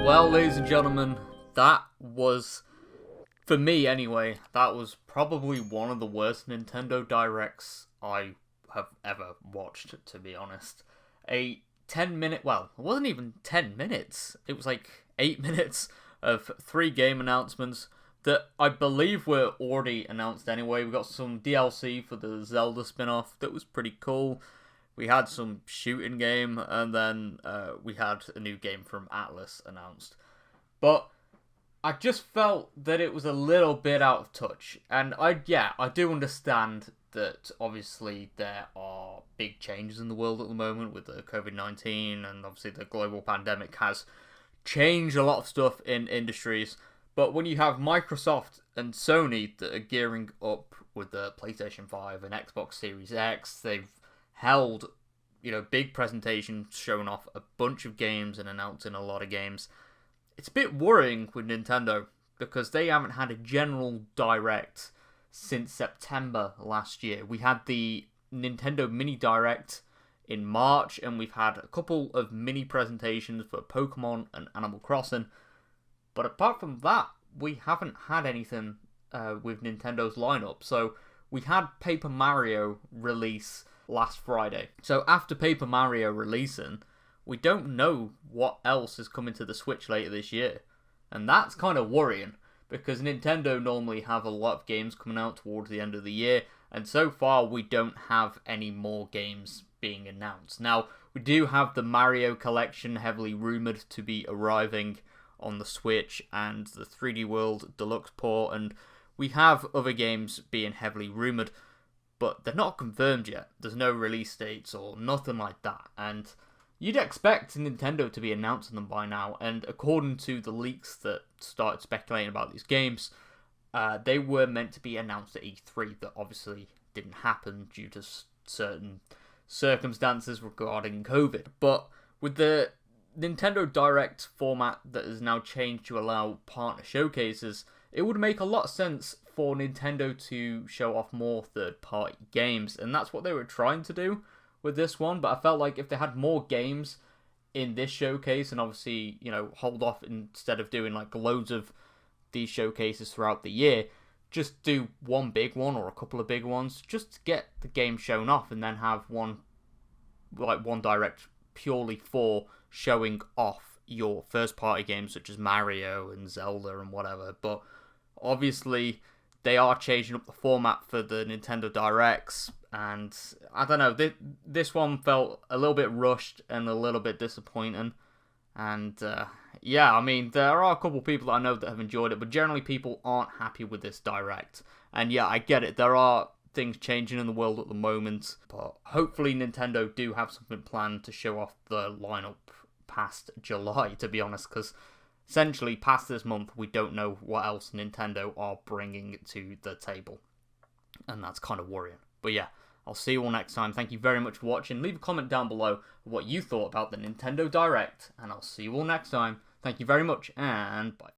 Well, ladies and gentlemen, that was, for me anyway, that was probably one of the worst Nintendo Directs I have ever watched, to be honest. A 10-minute, well, it wasn't even 10 minutes, it was like 8 minutes of 3 game announcements that I believe were already announced anyway. We got some DLC for the Zelda spin-off that was pretty cool. We had some shooting game, and then we had a new game from Atlas announced. But I just felt that it was a little bit out of touch. And I do understand that obviously there are big changes in the world at the moment with the COVID-19, and obviously the global pandemic has changed a lot of stuff in industries. But when you have Microsoft and Sony that are gearing up with the PlayStation 5 and Xbox Series X, they've held, big presentations showing off a bunch of games and announcing a lot of games. It's a bit worrying with Nintendo because they haven't had a general direct since September last year. We had the Nintendo Mini Direct in March, and we've had a couple of mini presentations for Pokemon and Animal Crossing. But apart from that, we haven't had anything with Nintendo's lineup. So we had Paper Mario release last Friday. So after Paper Mario releasing, we don't know what else is coming to the Switch later this year. And that's kind of worrying, because Nintendo normally have a lot of games coming out towards the end of the year, and so far we don't have any more games being announced. Now, we do have the Mario Collection heavily rumoured to be arriving on the Switch, and the 3D World Deluxe port, and we have other games being heavily rumoured, but they're not confirmed yet. There's no release dates or nothing like that, and you'd expect Nintendo to be announcing them by now, and according to the leaks that started speculating about these games, they were meant to be announced at E3, that obviously didn't happen due to certain circumstances regarding COVID. But with the Nintendo Direct format that has now changed to allow partner showcases, it would make a lot of sense for Nintendo to show off more third-party games, and that's what they were trying to do with this one. But I felt like if they had more games in this showcase, and obviously, hold off instead of doing like loads of these showcases throughout the year, just do one big one or a couple of big ones just to get the game shown off, and then have one direct purely for showing off your first party games such as Mario and Zelda and whatever. But obviously they are changing up the format for the Nintendo Directs, and I don't know, this one felt a little bit rushed and a little bit disappointing. And there are a couple people that I know that have enjoyed it, but generally people aren't happy with this Direct. And yeah, I get it, there are things changing in the world at the moment, but hopefully Nintendo do have something planned to show off the lineup past July, to be honest, because essentially past this month we don't know what else Nintendo are bringing to the table, and that's kind of worrying. But yeah, I'll see you all next time. Thank you very much for watching. Leave a comment down below of what you thought about the Nintendo Direct, and I'll see you all next time. Thank you very much, and bye.